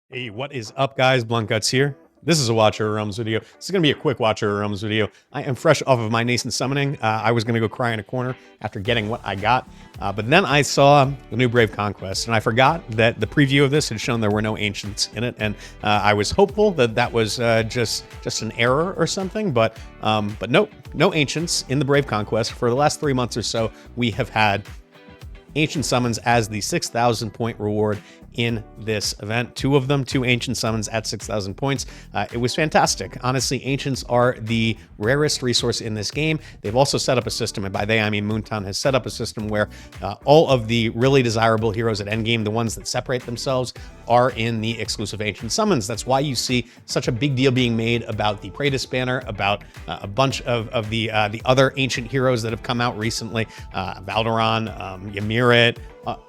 Hey, what is up, guys? Blunt Guts here. This is a Watcher of Realms video. This is going to be a quick Watcher of Realms video. I am fresh off of my nascent summoning. I was going to go cry in a corner after getting what I got, but then I saw the new Brave Conquest, and I forgot that the preview of this had shown there were no Ancients in it, and I was hopeful that that was just an error or something, but nope, no Ancients in the Brave Conquest. For the last 3 months or so, we have had Ancient Summons as the 6,000 point reward in this event. Two of them, two Ancient Summons at 6,000 points. It was fantastic. Honestly, Ancients are the rarest resource in this game. They've also set up a system, and by they I mean Moontown has set up a system where all of the really desirable heroes at endgame, the ones that separate themselves, are in the exclusive Ancient Summons. That's why you see such a big deal being made about the Praetus banner, about a bunch of the other ancient heroes that have come out recently, Valderon, Ymirit.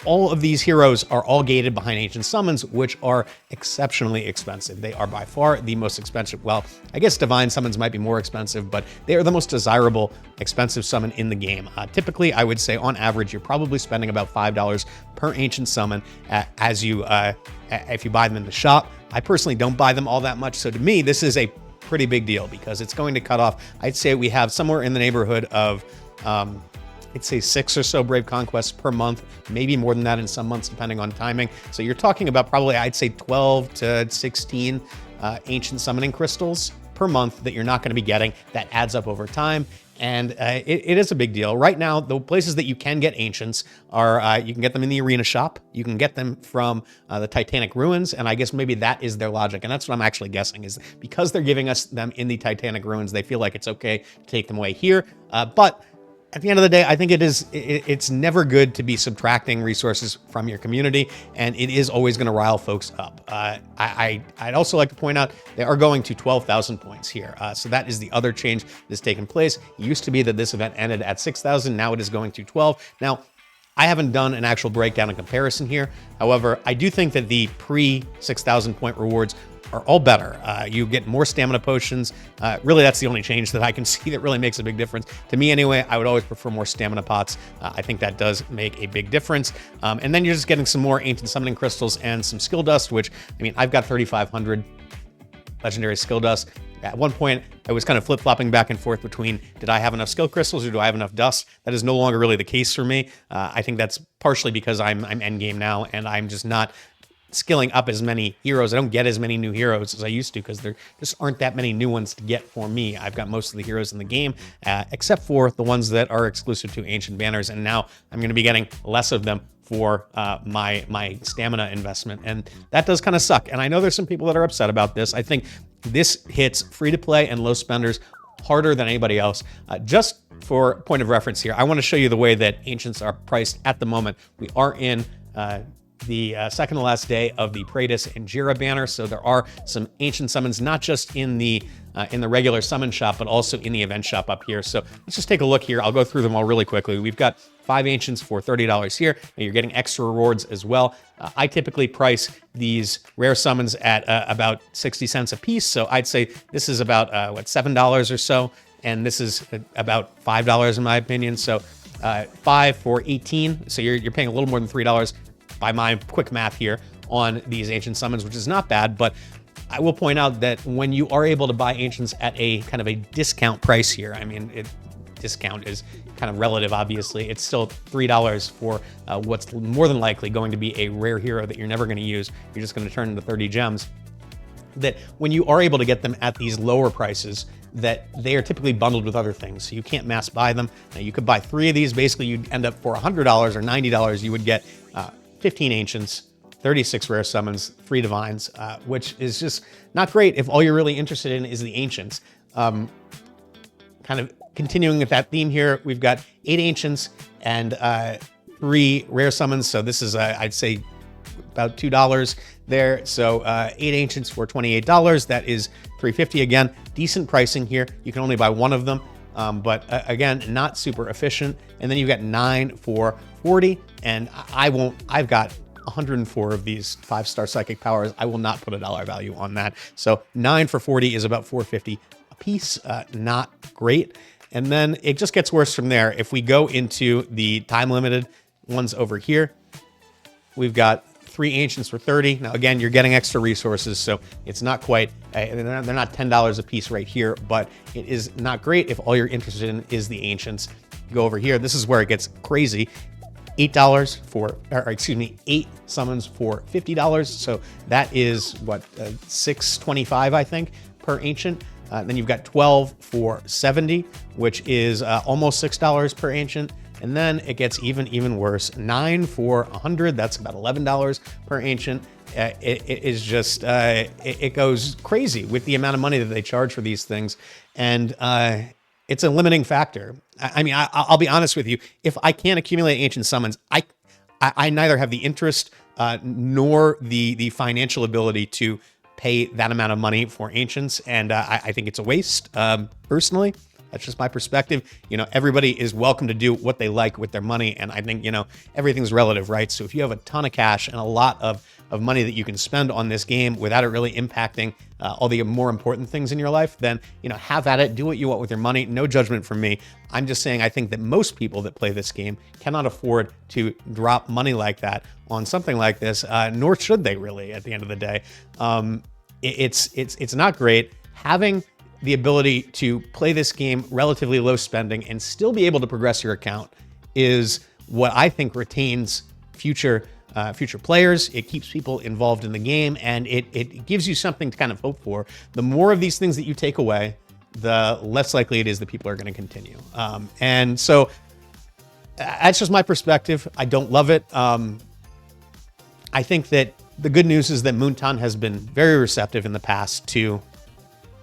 All of these heroes are all gated behind Ancient Summons, which are exceptionally expensive. They are by far the most expensive. Well, I guess Divine Summons might be more expensive, but they are the most desirable expensive summon in the game. Typically, I would say on average, you're probably spending about $5 per Ancient Summon as you if you buy them in the shop. I personally don't buy them all that much, so to me, this is a pretty big deal because it's going to cut off. I'd say we have somewhere in the neighborhood of I'd say 6 or so Brave Conquests per month, maybe more than that in some months, depending on timing. So you're talking about probably, I'd say 12 to 16 Ancient Summoning Crystals per month that you're not going to be getting. That adds up over time. And it is a big deal. Right now, the places that you can get Ancients are, you can get them in the Arena Shop. You can get them from the Titanic Ruins. And I guess maybe that is their logic. And that's what I'm actually guessing is because they're giving us them in the Titanic Ruins, they feel like it's okay to take them away here. But at the end of the day, I think it's never good to be subtracting resources from your community, and it is always going to rile folks up. I'd also like to point out they are going to 12,000 points here. So that is the other change that has taken place. It used to be that this event ended at 6,000. Now it is going to 12. Now, I haven't done an actual breakdown and comparison here. However, I do think that the pre-6,000 point rewards are all better. You get more stamina potions. Really, that's the only change that I can see that really makes a big difference. To me anyway, I would always prefer more stamina pots. I think that does make a big difference. And then you're just getting some more Ancient Summoning Crystals and some Skill Dust, which, I mean, I've got 3,500 Legendary Skill Dust. At one point, I was kind of flip-flopping back and forth between did I have enough skill crystals or do I have enough dust? That is no longer really the case for me. I think that's partially because I'm endgame now and I'm just not skilling up as many heroes. I don't get as many new heroes as I used to because there just aren't that many new ones to get for me. I've got most of the heroes in the game, except for the ones that are exclusive to Ancient Banners, and now I'm going to be getting less of them for my stamina investment, and that does kind of suck. And I know there's some people that are upset about this. I think this hits free-to-play and low spenders harder than anybody else. Just for point of reference here, I want to show you the way that Ancients are priced at the moment. We are in the second to last day of the Praetus and Jira banner, so there are some Ancient Summons, not just in the regular summon shop, but also in the event shop up here. So let's just take a look here. I'll go through them all really quickly. We've got 5 Ancients for $30 here, and you're getting extra rewards as well. I typically price these rare summons at about 60 cents a piece, so I'd say this is about, $7 or so, and this is about $5 in my opinion. So 5 for 18, so you're paying a little more than $3 by my quick math here on these Ancient Summons, which is not bad, but I will point out that when you are able to buy Ancients at a kind of a discount price here, I mean, discount is kind of relative, obviously. It's still $3 for what's more than likely going to be a rare hero that you're never going to use. You're just going to turn into 30 gems. That when you are able to get them at these lower prices, that they are typically bundled with other things, so you can't mass buy them. Now, you could buy 3 of these. Basically, you'd end up for $100 or $90. You would get 15 Ancients, 36 rare summons, 3 divines, which is just not great if all you're really interested in is the Ancients. Kind of continuing with that theme here, we've got 8 Ancients and 3 rare summons. So this is, I'd say, about $2 there. So 8 Ancients for $28. That is $3.50 again. Decent pricing here. You can only buy 1 of them. But again, not super efficient. And then you've got 9 for $40, and I've got 104 of these 5-star psychic powers. I will not put a dollar value on that. So 9 for $40 is about $4.50 a piece. Not great. And then it just gets worse from there. If we go into the time limited ones over here, we've got 3 ancients for 30. Now, again, you're getting extra resources, so it's not quite, they're not $10 a piece right here, but it is not great if all you're interested in is the ancients. Go over here. This is where it gets crazy. $8 for, or excuse me, 8 summons for $50. So that is what, $6.25, I think, per ancient. Then you've got 12 for 70, which is almost $6 per ancient. And then it gets even worse. 9 for 100, that's about $11 per ancient. It is just, it goes crazy with the amount of money that they charge for these things. And it's a limiting factor. I mean, I'll be honest with you. If I can't accumulate ancient summons, I neither have the interest nor the financial ability to pay that amount of money for ancients. And I think it's a waste, personally. That's just my perspective. You know, everybody is welcome to do what they like with their money. And I think, you know, everything's relative, right? So if you have a ton of cash and a lot of money that you can spend on this game without it really impacting all the more important things in your life, then, you know, have at it, do what you want with your money. No judgment from me. I'm just saying I think that most people that play this game cannot afford to drop money like that on something like this, nor should they really at the end of the day. It's not great. Having the ability to play this game relatively low spending and still be able to progress your account is what I think retains future players. It keeps people involved in the game, and it gives you something to kind of hope for. The more of these things that you take away, the less likely it is that people are going to continue. And so that's just my perspective. I don't love it. I think that the good news is that Moonton has been very receptive in the past to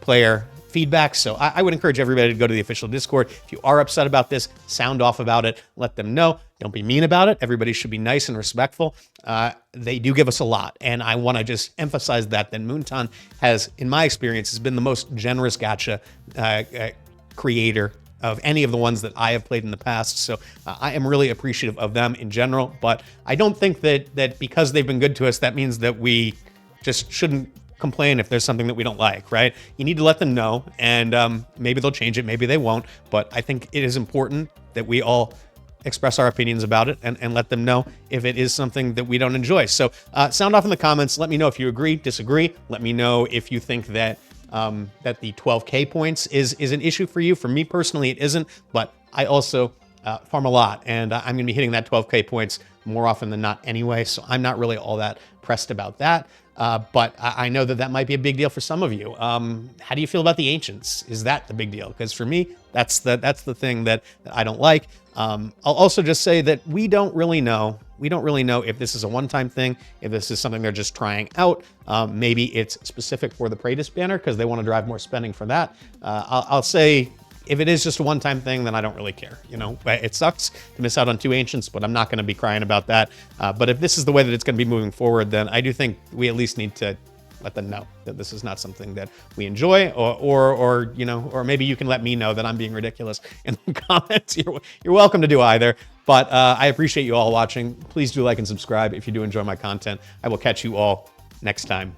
player feedback. So I would encourage everybody to go to the official Discord. If you are upset about this, sound off about it. Let them know. Don't be mean about it. Everybody should be nice and respectful. They do give us a lot. And I want to just emphasize that Moonton has, in my experience, has been the most generous gacha creator of any of the ones that I have played in the past. So I am really appreciative of them in general. But I don't think that because they've been good to us, that means that we just shouldn't complain if there's something that we don't like, right? You need to let them know, and maybe they'll change it, maybe they won't, but I think it is important that we all express our opinions about it and let them know if it is something that we don't enjoy. So sound off in the comments. Let me know if you agree, disagree. Let me know if you think that that the 12K points is an issue for you. For me personally, it isn't, but I also farm a lot, and I'm going to be hitting that 12K points more often than not anyway, so I'm not really all that pressed about that. But I know that might be a big deal for some of you. How do you feel about the ancients? Is that the big deal? Because for me, that's the thing that I don't like. I'll also just say that we don't really know. We don't really know if this is a one-time thing, if this is something they're just trying out. Maybe it's specific for the Praetus banner because they want to drive more spending for that. I'll say, if it is just a one-time thing, then I don't really care. You know, it sucks to miss out on 2 ancients, but I'm not going to be crying about that. But if this is the way that it's going to be moving forward, then I do think we at least need to let them know that this is not something that we enjoy, or you know, or maybe you can let me know that I'm being ridiculous in the comments. You're welcome to do either. But I appreciate you all watching. Please do like and subscribe if you do enjoy my content. I will catch you all next time.